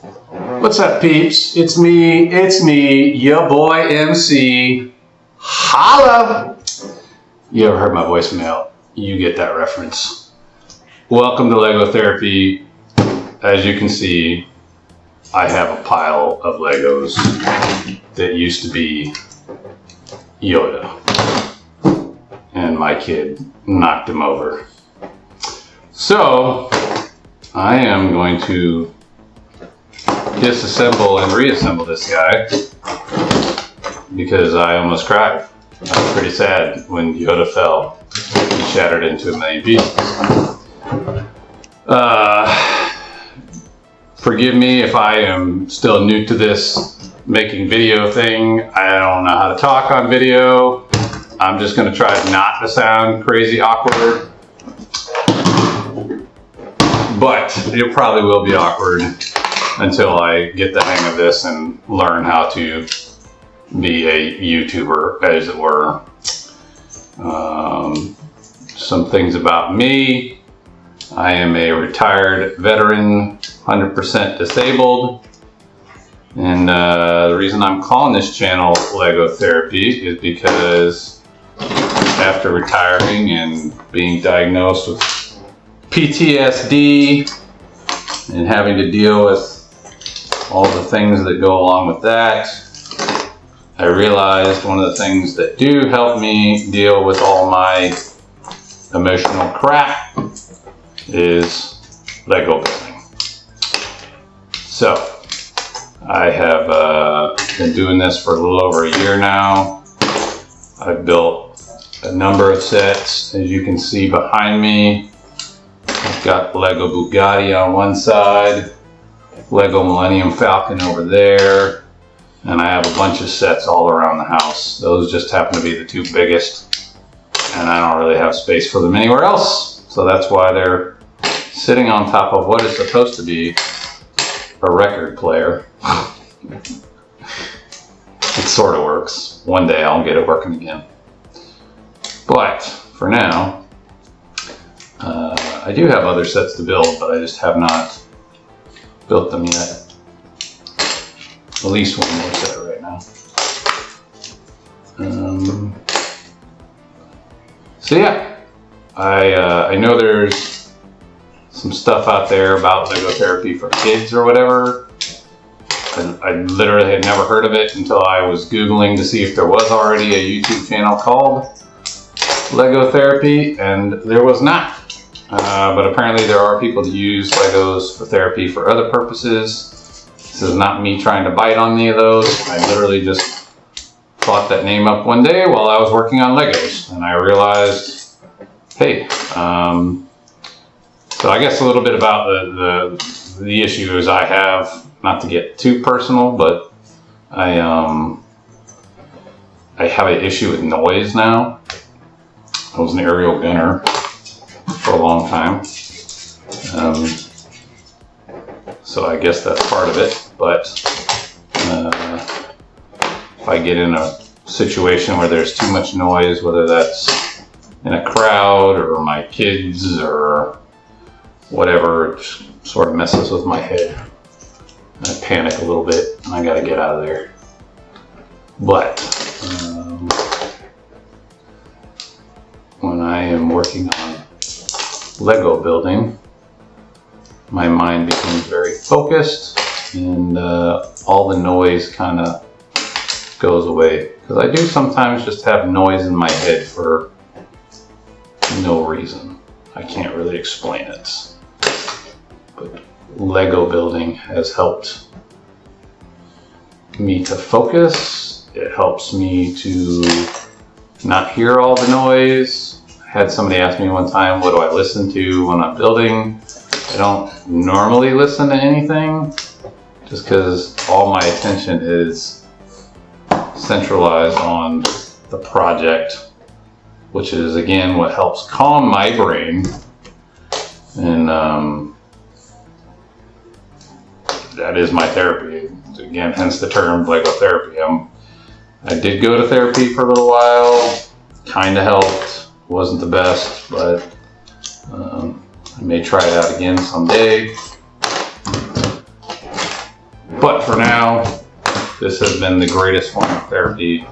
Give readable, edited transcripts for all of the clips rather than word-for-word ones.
What's up, peeps? It's me, your boy MC. Holla! You ever heard my voicemail? You get that reference. Welcome to Lego Therapy. As you can see, I have a pile of Legos that used to be Yoda. And my kid knocked him over. So, I am going to disassemble and reassemble this guy because I almost cried. I was pretty sad when Yoda fell. He shattered into a million pieces. Forgive me if I am still new to this making video thing. I don't know how to talk on video. I'm just going to try not to sound crazy awkward. But it probably will be awkward until I get the hang of this and learn how to be a YouTuber, as it were. Some things about me. I am a retired veteran, 100% disabled. And the reason I'm calling this channel Lego Therapy is because after retiring and being diagnosed with PTSD and having to deal with all the things that go along with that, I realized one of the things that do help me deal with all my emotional crap is Lego building. So, I have been doing this for a little over a year now. I've built a number of sets, as you can see behind me. I've got Lego Bugatti on one side, Lego Millennium Falcon over there, and I have a bunch of sets all around the house. Those just happen to be the two biggest, and I don't really have space for them anywhere else, so that's why they're sitting on top of what is supposed to be a record player. It sort of works. One day I'll get it working again. But for now, I do have other sets to build, but I just have not built them yet. At least one more set right now. So yeah, I know there's some stuff out there about Lego Therapy for kids or whatever. I literally had never heard of it until I was Googling to see if there was already a YouTube channel called Lego Therapy, and there was not. But apparently there are people that use Legos for therapy for other purposes. This is not me trying to bite on any of those. I literally just thought that name up one day while I was working on Legos, and I realized, hey, so I guess a little bit about the issues I have, not to get too personal, but I have an issue with noise now. I was an aerial gunner for a long time, so I guess that's part of it. But if I get in a situation where there's too much noise, whether that's in a crowd or my kids or whatever, it sort of messes with my head. I panic a little bit and I gotta get out of there. But when I am working on Lego building, my mind becomes very focused and all the noise kind of goes away. Because I do sometimes just have noise in my head for no reason. I can't really explain it. But Lego building has helped me to focus. It helps me to not hear all the noise. I had somebody ask me one time, what do I listen to when I'm building? I don't normally listen to anything, just because all my attention is centralized on the project, which is again what helps calm my brain. And that is my therapy. Again, hence the term Lego Therapy. I did go to therapy for a little while, kind of helped. Wasn't the best, but I may try it out again someday. But for now, this has been the greatest form of therapy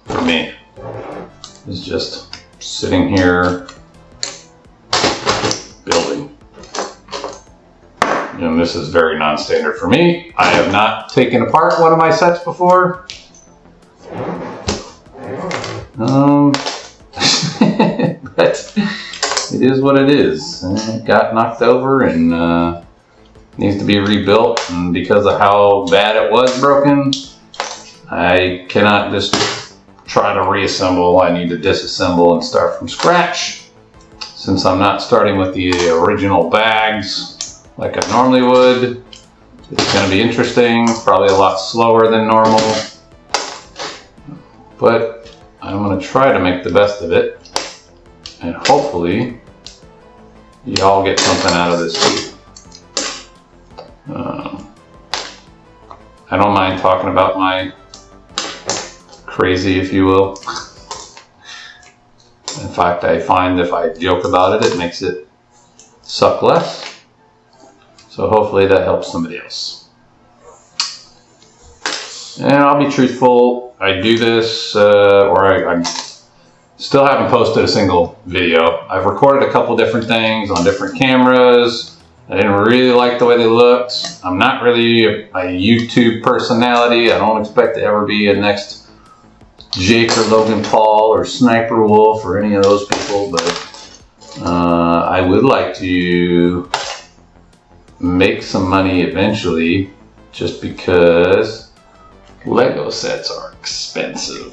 for me. It's just sitting here building. And this is very non-standard for me. I have not taken apart one of my sets before. But it is what it is. It got knocked over and needs to be rebuilt. And because of how bad it was broken, I cannot just try to reassemble. I need to disassemble and start from scratch. Since I'm not starting with the original bags like I normally would, it's going to be interesting, probably a lot slower than normal, but I'm going to try to make the best of it, and hopefully y'all get something out of this too. I don't mind talking about my crazy, if you will. In fact, I find if I joke about it, it makes it suck less. So hopefully that helps somebody else. And I'll be truthful, I do this, I still haven't posted a single video. I've recorded a couple different things on different cameras. I didn't really like the way they looked. I'm not really a YouTube personality. I don't expect to ever be a next Jake or Logan Paul or Sniper Wolf or any of those people, but I would like to make some money eventually, just because Lego sets are expensive,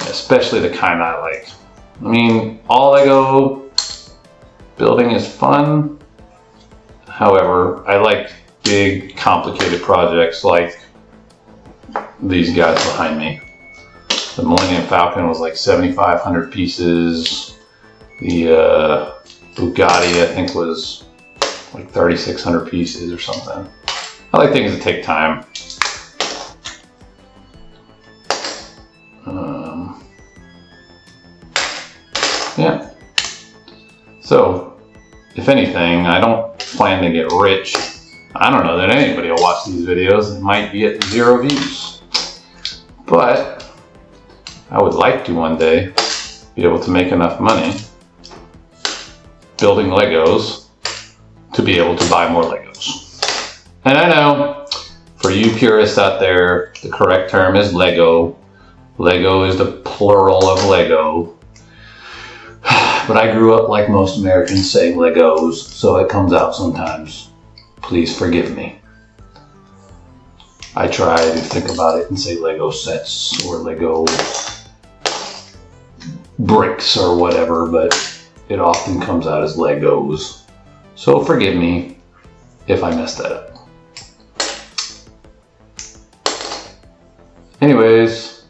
especially the kind I like. I mean, all Lego building is fun. However, I like big, complicated projects like these guys behind me. The Millennium Falcon was like 7,500 pieces. The Bugatti, I think, was like 3,600 pieces or something. I like things that take time. Yeah. So, if anything, I don't plan to get rich. I don't know that anybody will watch these videos. It might be at 0 views. But I would like to one day be able to make enough money building Legos to be able to buy more Legos. And I know, for you purists out there, the correct term is Lego. Lego is the plural of Lego. But I grew up like most Americans saying Legos, so it comes out sometimes. Please forgive me. I try to think about it and say Lego sets or Lego bricks or whatever, but it often comes out as Legos. So forgive me if I messed that up. Anyways,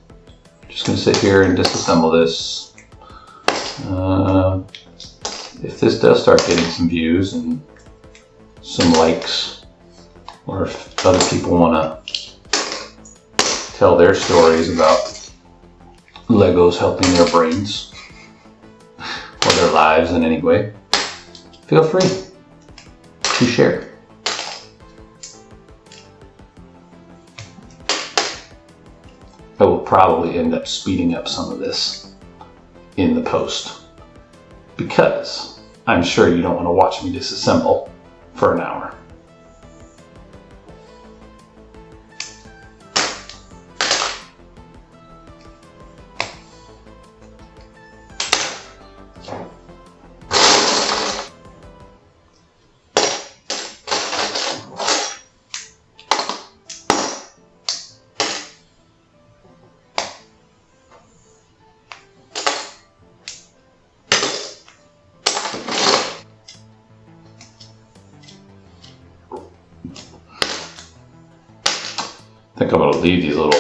just gonna sit here and disassemble this. If this does start getting some views and some likes, or if other people wanna tell their stories about Legos helping their brains or their lives in any way, feel free to share. I will probably end up speeding up some of this in the post, because I'm sure you don't want to watch me disassemble for an hour. I think I'm going to leave these little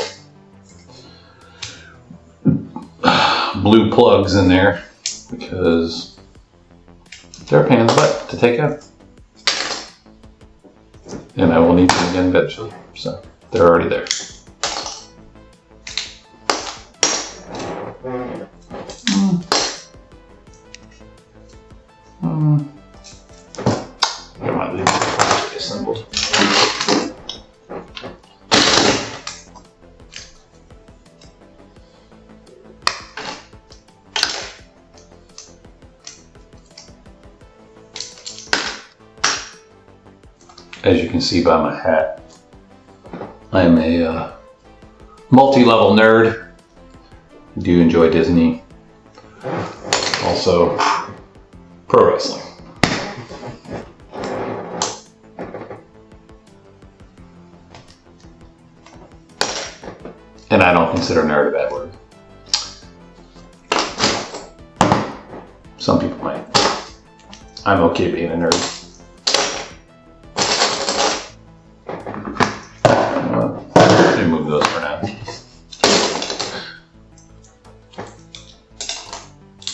blue plugs in there because they're a pain in the butt to take out. And I will need them again eventually, so they're already there. I might leave it assembled. as you can see by my hat, I am a multi-level nerd. I do enjoy Disney. Also, pro wrestling. And I don't consider nerd a bad word. Some people might. I'm okay being a nerd. Remove those for now.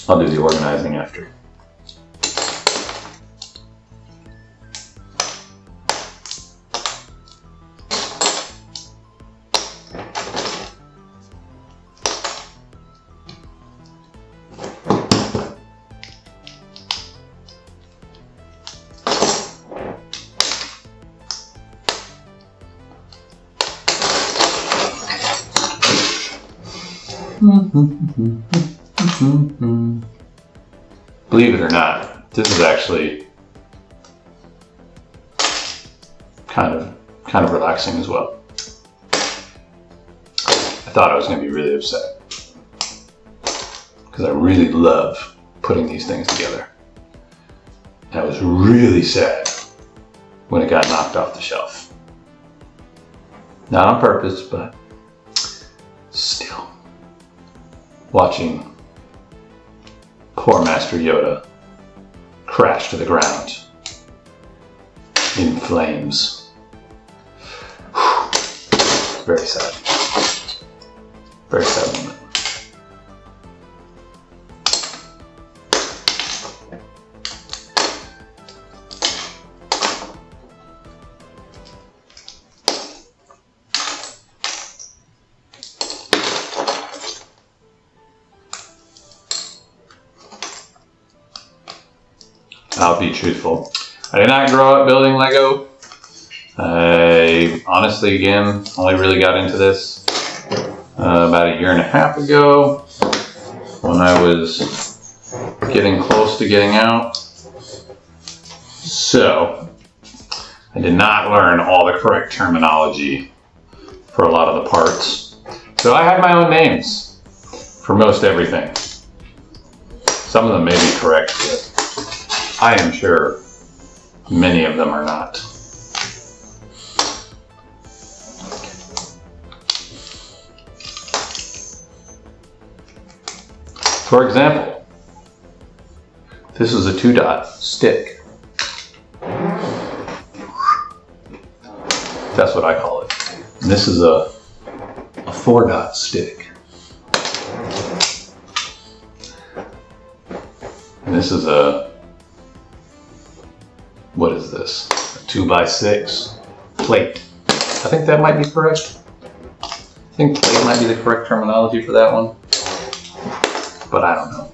I'll do the organizing after. Believe it or not, this is actually kind of relaxing as well. I thought I was going to be really upset because I really love putting these things together. And I was really sad when it got knocked off the shelf. Not on purpose, but still. Watching poor Master Yoda crash to the ground in flames. Very sad. Very sad moment. I'll be truthful. I did not grow up building Lego. I honestly, again, only really got into this about 1.5 years ago when I was getting close to getting out. So, I did not learn all the correct terminology for a lot of the parts. So I have my own names for most everything. Some of them may be correct, but I am sure many of them are not. For example, this is a 2-dot stick. That's what I call it. And this is a 4-dot stick. And this is what is this? A 2x6 plate. I think that might be correct. I think plate might be the correct terminology for that one. But I don't know.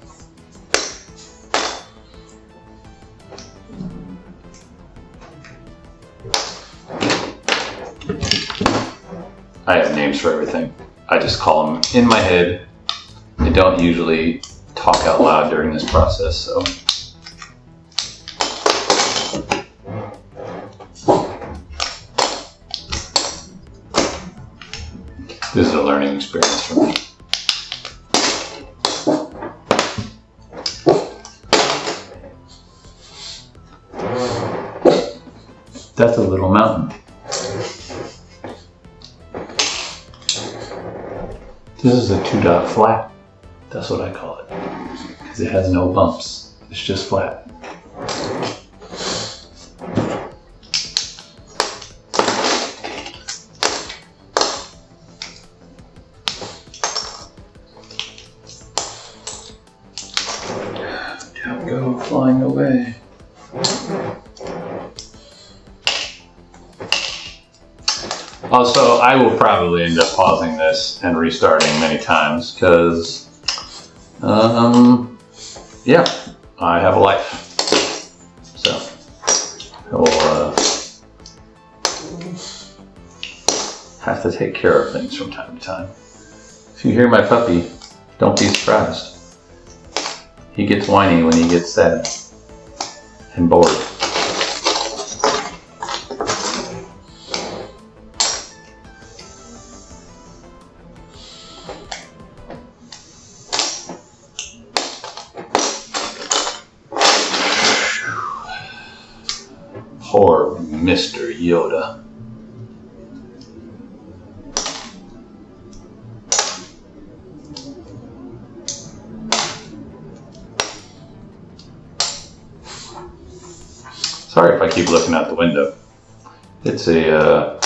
I have names for everything. I just call them in my head. I don't usually talk out loud during this process, so. This is a learning experience for me. That's a little mountain. This is a 2-dot flat. That's what I call it. Because it has no bumps. It's just flat. Don't go flying away. Also, I will probably end up pausing this and restarting many times because, yeah, I have a life. So, I'll have to take care of things from time to time. If you hear my puppy, don't be surprised. He gets whiny when he gets sad and bored. Mr. Yoda. Sorry if I keep looking out the window. It's a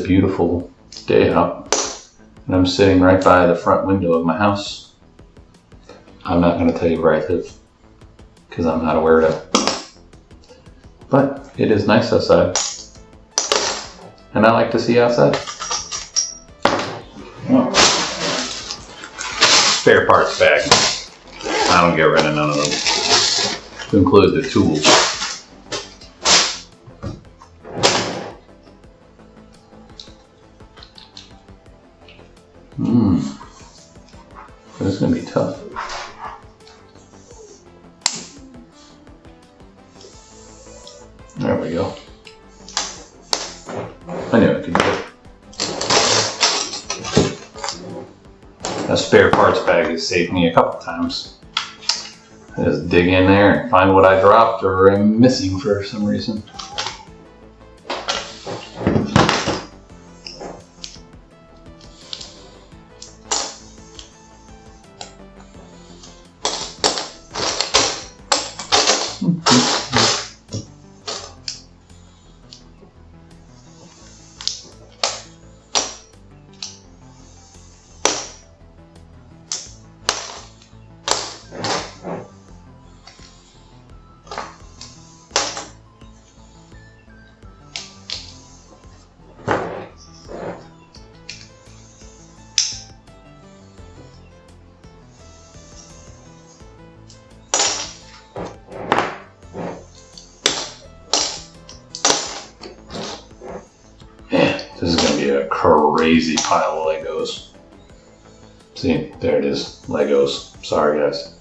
beautiful day out, and I'm sitting right by the front window of my house. I'm not going to tell you where I live, because I'm not a weirdo. But it is nice outside, and I like to see outside. Oh. Spare parts bag. I don't get rid of none of them, to include the tools. This is going to be tough. There we go. I knew I could do it. A spare parts bag has saved me a couple times. I just dig in there and find what I dropped or am missing for some reason. This is going to be a crazy pile of Legos. See, there it is. Legos. Sorry, guys.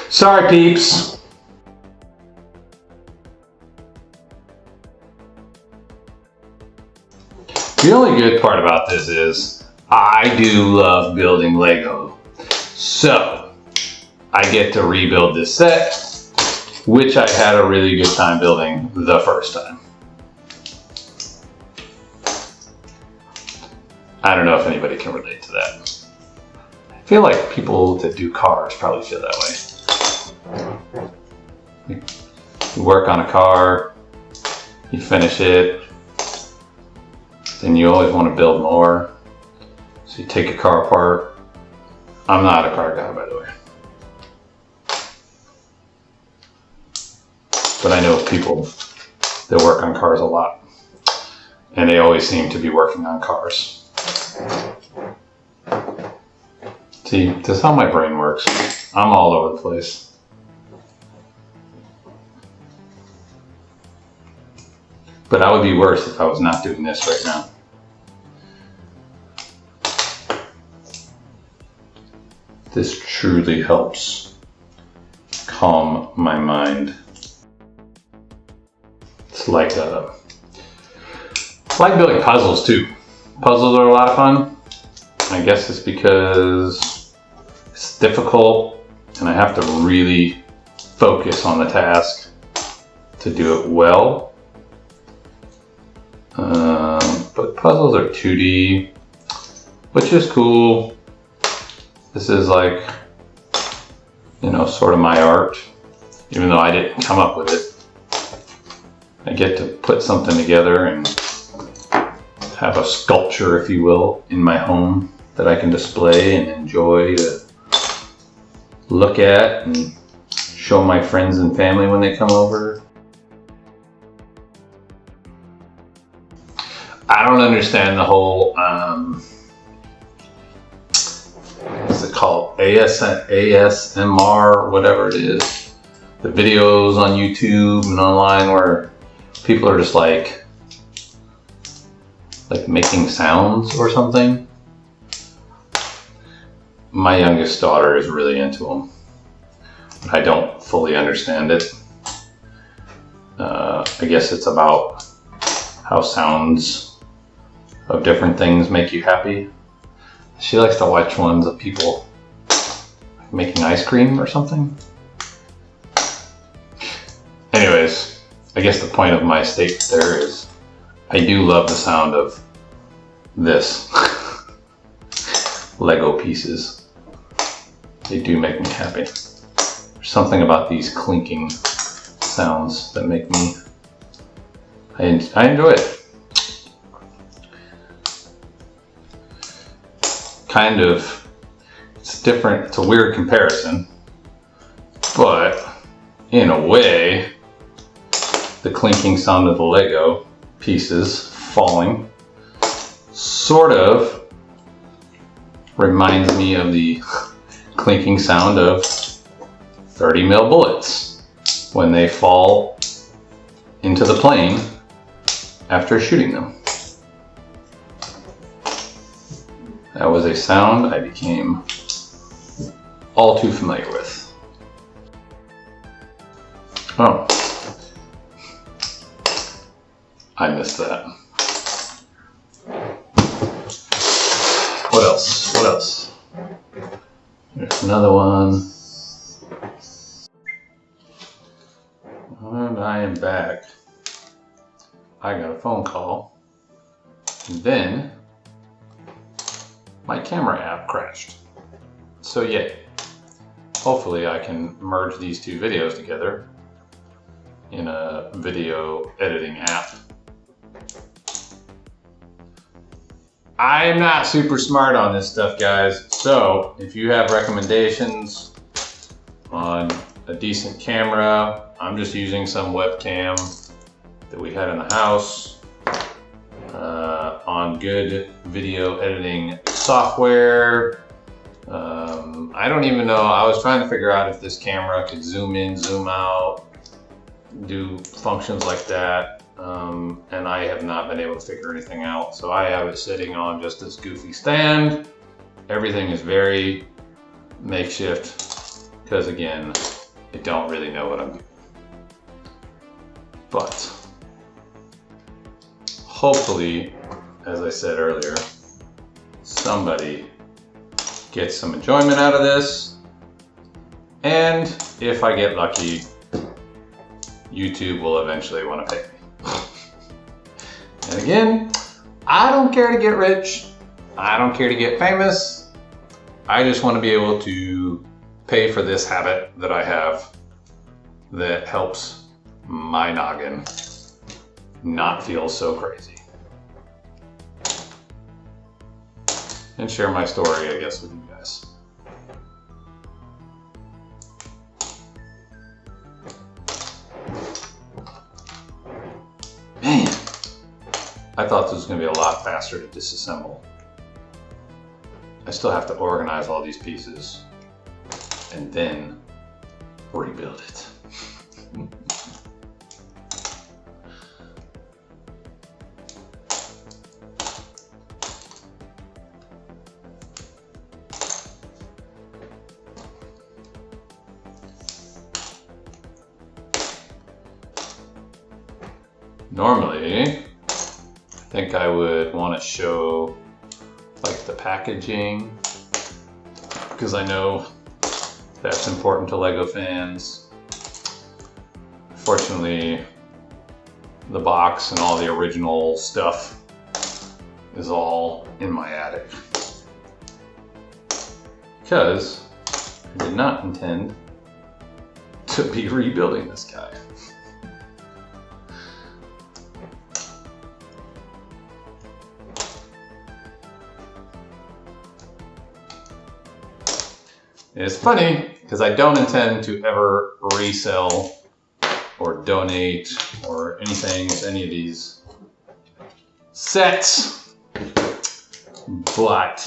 Sorry, peeps. The only good part about this is I do love building Lego. So, I get to rebuild this set, which I had a really good time building the first time. I don't know if anybody can relate to that. I feel like people that do cars probably feel that way. You work on a car, you finish it, then you always want to build more. So you take a car apart. I'm not a car guy, by the way. But I know people that work on cars a lot. And they always seem to be working on cars. See, this is how my brain works. I'm all over the place. But I would be worse if I was not doing this right now. This truly helps calm my mind. It's like building puzzles too. Puzzles are a lot of fun. I guess it's because it's difficult and I have to really focus on the task to do it well. But puzzles are 2D, which is cool. This is like, you know, sort of my art, even though I didn't come up with it. I get to put something together and have a sculpture, if you will, in my home that I can display and enjoy to look at and show my friends and family when they come over. I don't understand the whole, what's it called? ASMR, whatever it is. The videos on YouTube and online where people are just like making sounds or something. My youngest daughter is really into them. I don't fully understand it. I guess it's about how sounds of different things make you happy. She likes to watch ones of people making ice cream or something. I guess the point of my statement there is I do love the sound of this Lego pieces. They do make me happy. There's something about these clinking sounds that make me, I enjoy it. Kind of, it's different, it's a weird comparison, but in a way, the clinking sound of the Lego pieces falling sort of reminds me of the clinking sound of 30 mil bullets when they fall into the plane after shooting them. That was a sound I became all too familiar with. Oh, I missed that. What else? What else? There's another one. And I am back. I got a phone call. And then my camera app crashed. So yay. Hopefully I can merge these two videos together in a video editing app. I'm not super smart on this stuff, guys. So if you have recommendations on a decent camera, I'm just using some webcam that we had in the house on good video editing software. I don't even know. I was trying to figure out if this camera could zoom in, zoom out, do functions like that. And I have not been able to figure anything out. So I have it sitting on just this goofy stand. Everything is very makeshift because, again, I don't really know what I'm doing. But hopefully, as I said earlier, somebody gets some enjoyment out of this. And if I get lucky, YouTube will eventually want to pay me. And again, I don't care to get rich. I don't care to get famous. I just want to be able to pay for this habit that I have that helps my noggin not feel so crazy. And share my story, I guess, with you guys. Man, I thought this was going to be a lot faster to disassemble. I still have to organize all these pieces and then rebuild it. Normally, I think I would want to show like the packaging because I know that's important to LEGO fans. Fortunately, the box and all the original stuff is all in my attic because I did not intend to be rebuilding this guy. It's funny because I don't intend to ever resell or donate or anything with any of these sets, but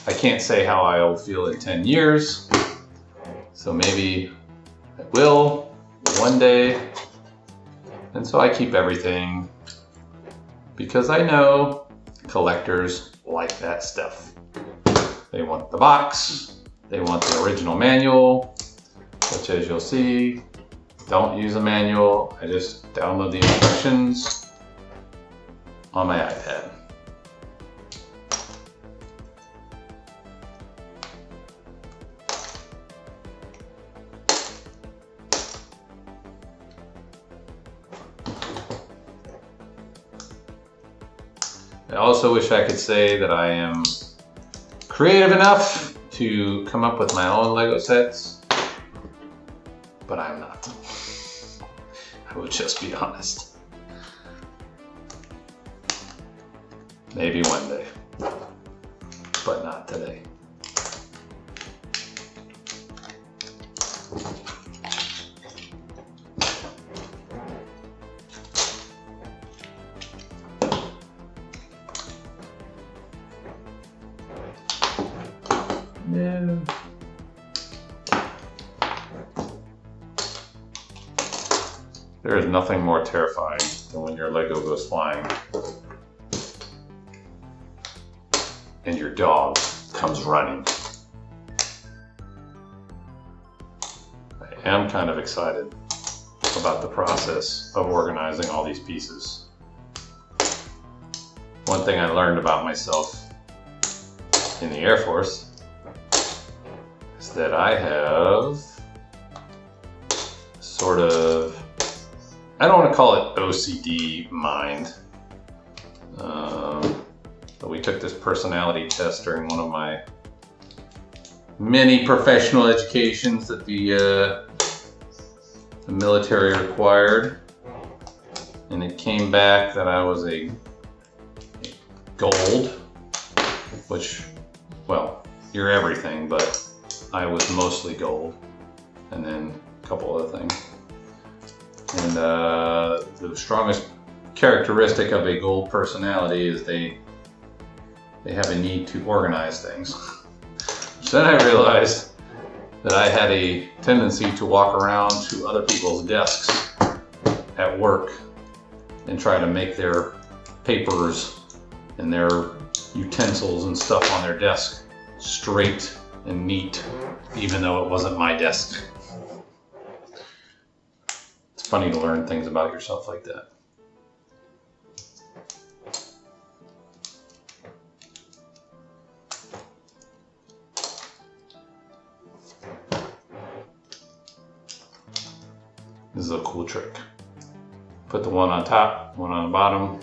I can't say how I'll feel in 10 years, so maybe I will one day, and so I keep everything because I know collectors like that stuff. They want the box, they want the original manual, which as you'll see, don't use a manual. I just download the instructions on my iPad. I also wish I could say that I am creative enough to come up with my own Lego sets, but I'm not. I will just be honest. Maybe one day, but not today. No. There is nothing more terrifying than when your Lego goes flying and your dog comes running. I am kind of excited about the process of organizing all these pieces. One thing I learned about myself in the Air Force is that I have sort of, I don't want to call it OCD mind, but we took this personality test during one of my many professional educations that the military required, and it came back that I was a gold, which, well, you're everything, but I was mostly gold, and then a couple other things. And the strongest characteristic of a gold personality is they have a need to organize things. So then I realized that I had a tendency to walk around to other people's desks at work and try to make their papers and their utensils and stuff on their desk straight and neat, even though it wasn't my desk. It's funny to learn things about yourself like that. This is a cool trick. Put the one on top, one on the bottom,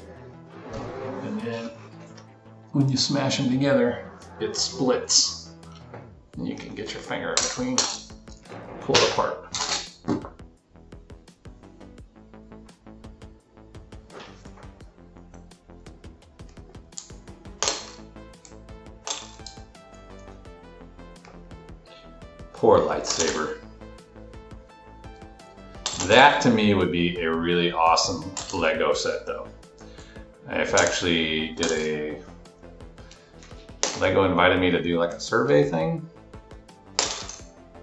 and then when you smash them together, it splits. And you can get your finger in between, pull it apart. Poor lightsaber. That to me would be a really awesome Lego set though. I've actually did a, Lego invited me to do like a survey thing.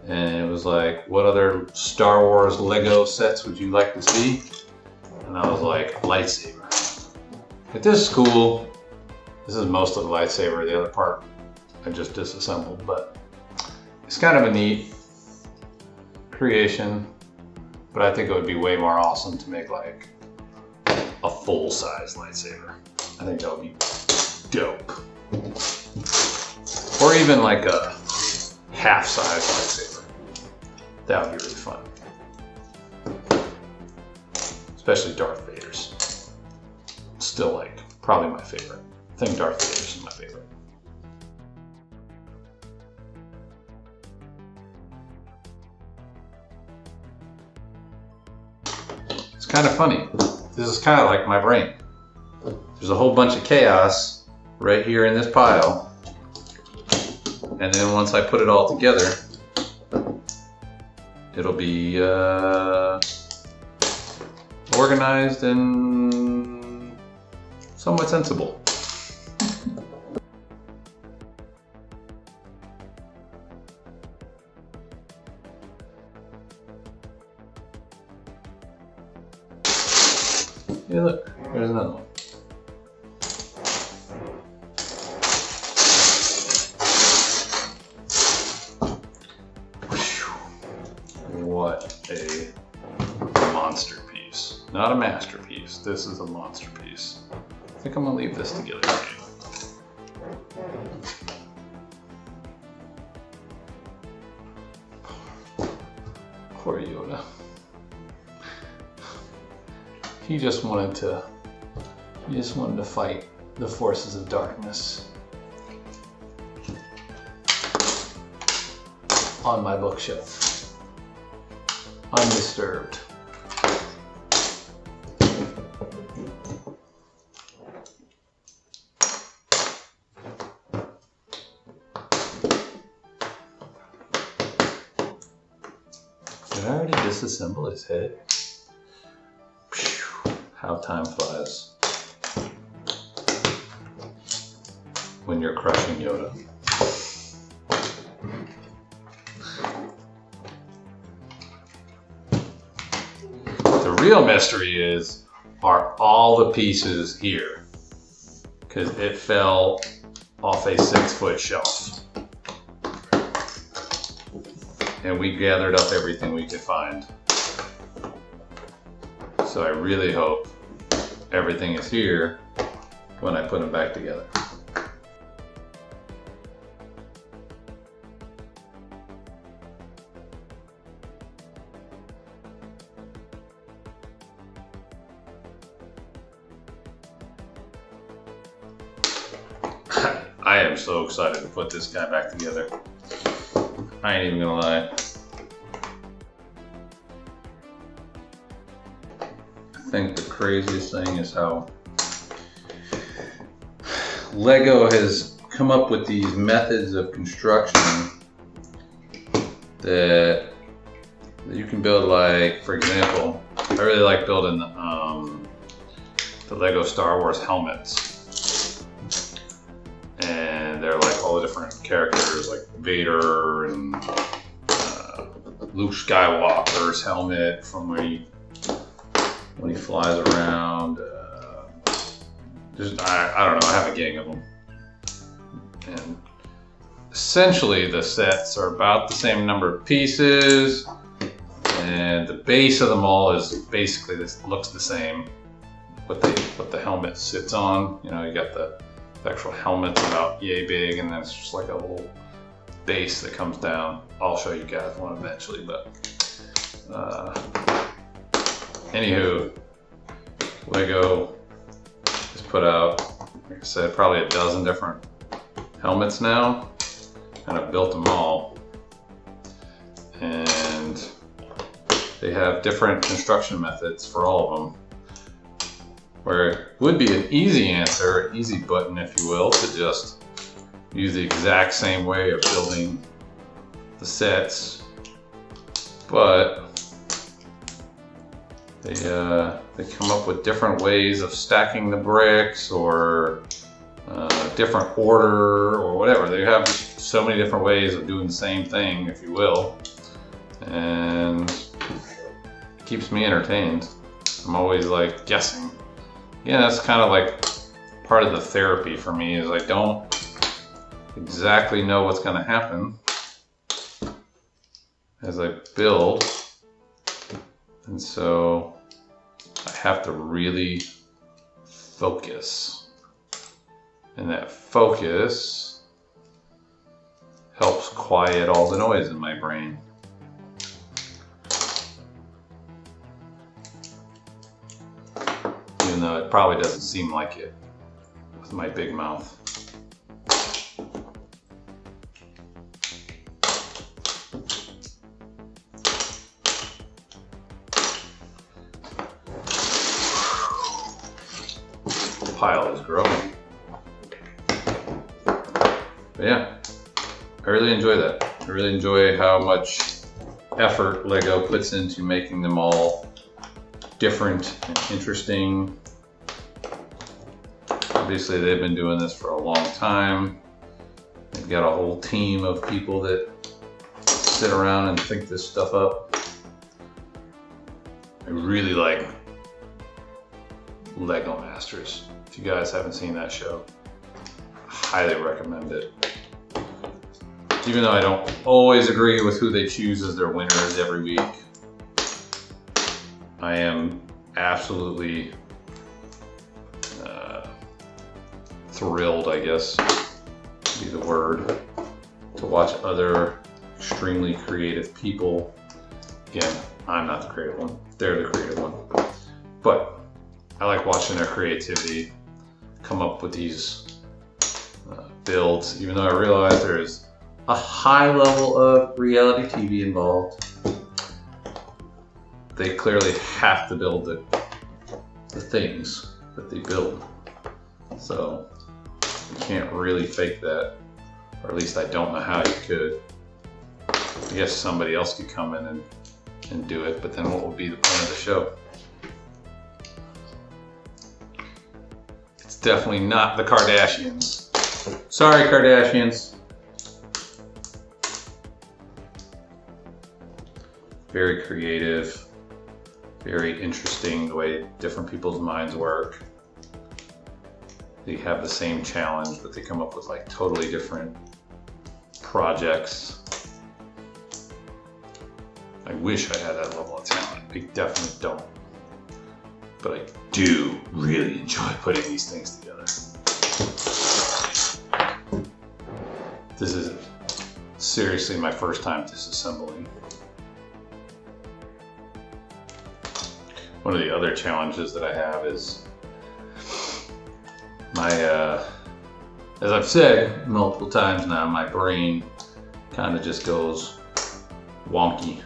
And it was like, what other Star Wars Lego sets would you like to see? And I was like, lightsaber. At this school, this is most of the lightsaber, the other part I just disassembled, but it's kind of a neat creation, but I think it would be way more awesome to make like a full-size lightsaber. I think that would be dope. Or even like a half-size lightsaber. That would be really fun. Especially Darth Vader's. Still like, probably my favorite. I think Darth Vader's is my favorite. It's kind of funny. This is kind of like my brain. There's a whole bunch of chaos right here in this pile. And then once I put it all together, it'll be organized and somewhat sensible. Hey look, there's another one. What a monster piece. Not a masterpiece, this is a monster piece. I think I'm gonna leave this together. Poor Yoda. He just wanted to fight. the forces of darkness on my bookshelf, undisturbed. Did I already disassemble his head? Phew, how time flies when you're crushing Yoda. The real mystery is, are all the pieces here? Because it fell off a 6-foot shelf. And we gathered up everything we could find. So I really hope everything is here when I put them back together. I am so excited to put this guy back together. I ain't even gonna lie. I think the craziest thing is how Lego has come up with these methods of construction that you can build, like, for example, I really like building the Lego Star Wars helmets. And they're like all the different characters, like Vader and Luke Skywalker's helmet from when he flies around. I don't know, I have a gang of them. And essentially the sets are about the same number of pieces, and the base of them all is basically looks the same. What the helmet sits on, you know, you got the actual helmet's about yay big, and then it's just like a little base that comes down. I'll show you guys one eventually, but anywho, Lego has put out, like I said, probably a dozen different helmets now, and I've built them all. And they have different construction methods for all of them, where it would be an easy answer, easy button if you will, to just use the exact same way of building the sets, but they come up with different ways of stacking the bricks, or different order, or whatever. They have so many different ways of doing the same thing, if you will, and it keeps me entertained. I'm always like guessing. Yeah, that's kind of like part of the therapy for me, is I don't exactly know what's going to happen as I build, and so I have to really focus, and that focus helps quiet all the noise in my brain. Even though it probably doesn't seem like it with my big mouth. The pile is growing. But yeah, I really enjoy that. I really enjoy how much effort Lego puts into making them all different and interesting. Obviously, they've been doing this for a long time. They've got a whole team of people that sit around and think this stuff up. I really like Lego Masters. If you guys haven't seen that show, I highly recommend it. Even though I don't always agree with who they choose as their winners every week, I am absolutely thrilled, I guess would be the word, to watch other extremely creative people. Again, I'm not the creative one, they're the creative one. But I like watching their creativity come up with these builds, even though I realize there's a high level of reality TV involved. They clearly have to build the things that they build. So you can't really fake that, or at least I don't know how you could. I guess somebody else could come in and do it, but then what would be the point of the show? It's definitely not the Kardashians. Sorry, Kardashians. Very creative, very interesting the way different people's minds work. They have the same challenge, but they come up with like totally different projects. I wish I had that level of talent. I definitely don't. But I do really enjoy putting these things together. This is seriously my first time disassembling. One of the other challenges that I have is my, as I've said multiple times now, my brain kind of just goes wonky.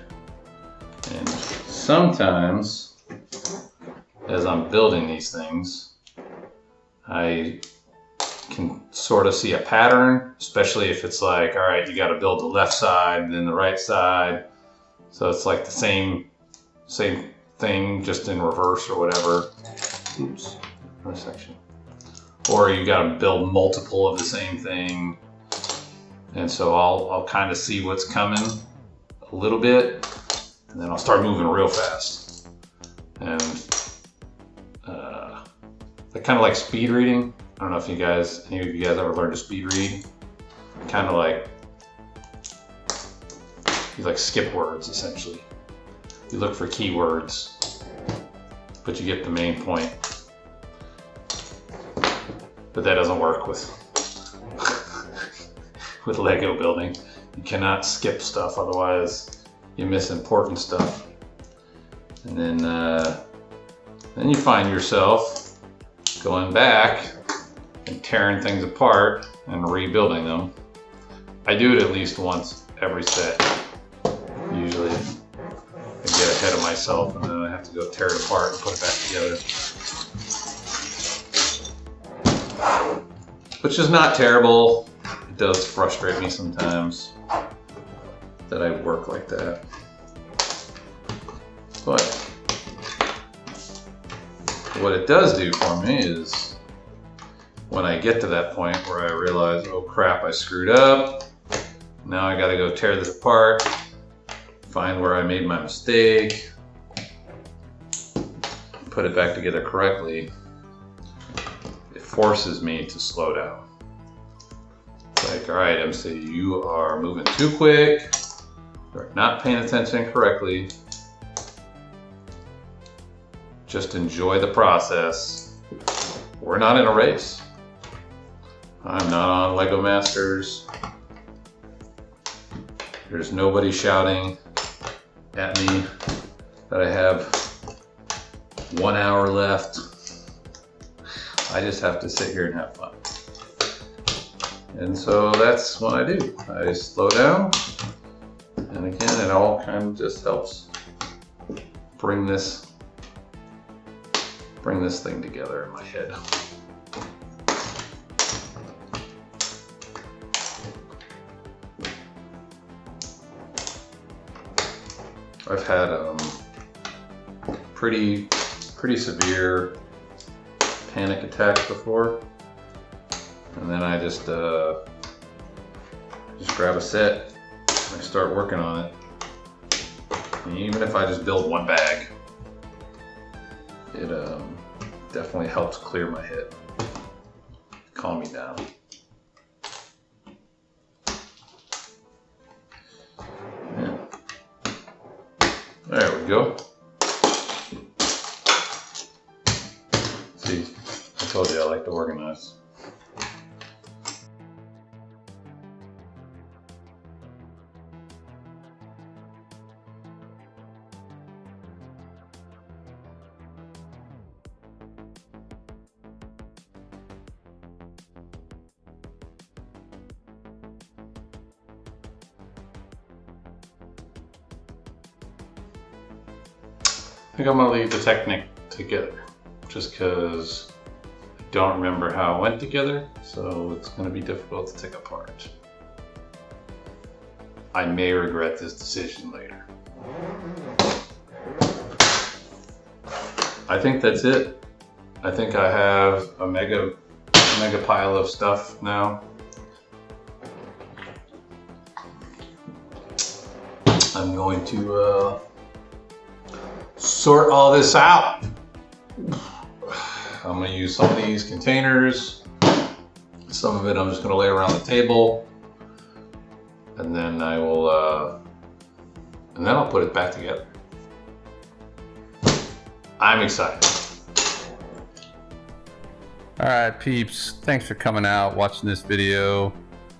And sometimes, as I'm building these things, I can sort of see a pattern, especially if it's like, all right, you got to build the left side and then the right side. So it's like the same thing, just in reverse or whatever. Oops, wrong section. Or you got to build multiple of the same thing. And so I'll kind of see what's coming a little bit, and then I'll start moving real fast. And I kind of like speed reading. I don't know if any of you guys ever learned to speed read. Kind of like, you like skip words essentially. You look for keywords, but you get the main point. But that doesn't work with with Lego building. You cannot skip stuff, otherwise you miss important stuff. And then you find yourself going back and tearing things apart and rebuilding them. I do it at least once every set. Usually I get ahead of myself and then I have to go tear it apart and put it back together. Which is not terrible. It does frustrate me sometimes that I work like that. But what it does do for me is when I get to that point where I realize, oh crap, I screwed up. Now I gotta go tear this apart, find where I made my mistake, put it back together correctly. It forces me to slow down. It's like, all right, MC, you are moving too quick. You're not paying attention correctly. Just enjoy the process. We're not in a race. I'm not on Lego Masters. There's nobody shouting at me that I have 1 hour left. I just have to sit here and have fun. And so that's what I do. I slow down. And again, it all kind of just helps bring this thing together in my head. I've had pretty severe panic attacks before, and then I just grab a set and I start working on it. And even if I just build one bag, it definitely helps clear my head, calm me down. Yeah. There we go. See, I told you I like to organize. think I'm gonna leave the Technic together, just because I don't remember how it went together, so it's gonna be difficult to take apart. I may regret this decision later. I think that's it. I think I have a mega pile of stuff now. I'm going to sort all this out. I'm going to use some of these containers. Some of it I'm just going to lay around the table, and then I will, and then I'll put it back together. I'm excited. All right, peeps. Thanks for coming out, watching this video.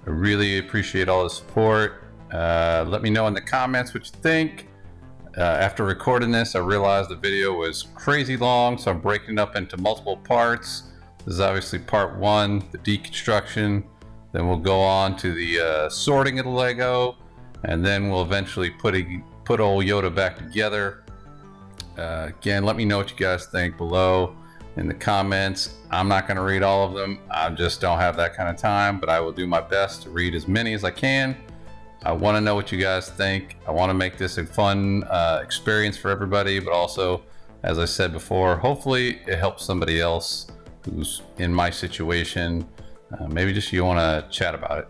I really appreciate all the support. Let me know in the comments what you think. After recording this, I realized the video was crazy long, so I'm breaking it up into multiple parts. This is obviously part one, the deconstruction. Then we'll go on to the sorting of the Lego, and then we'll eventually put old Yoda back together. Again, let me know what you guys think below in the comments. I'm not going to read all of them. I just don't have that kind of time, but I will do my best to read as many as I can. I want to know what you guys think. I want to make this a fun experience for everybody, but also, as I said before, hopefully it helps somebody else who's in my situation. Maybe just you want to chat about it.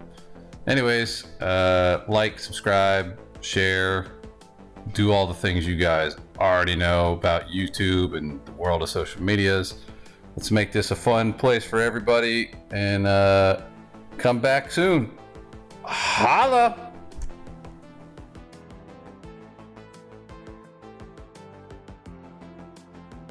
Anyways, like, subscribe, share, do all the things you guys already know about YouTube and the world of social medias. Let's make this a fun place for everybody, and come back soon. Holla!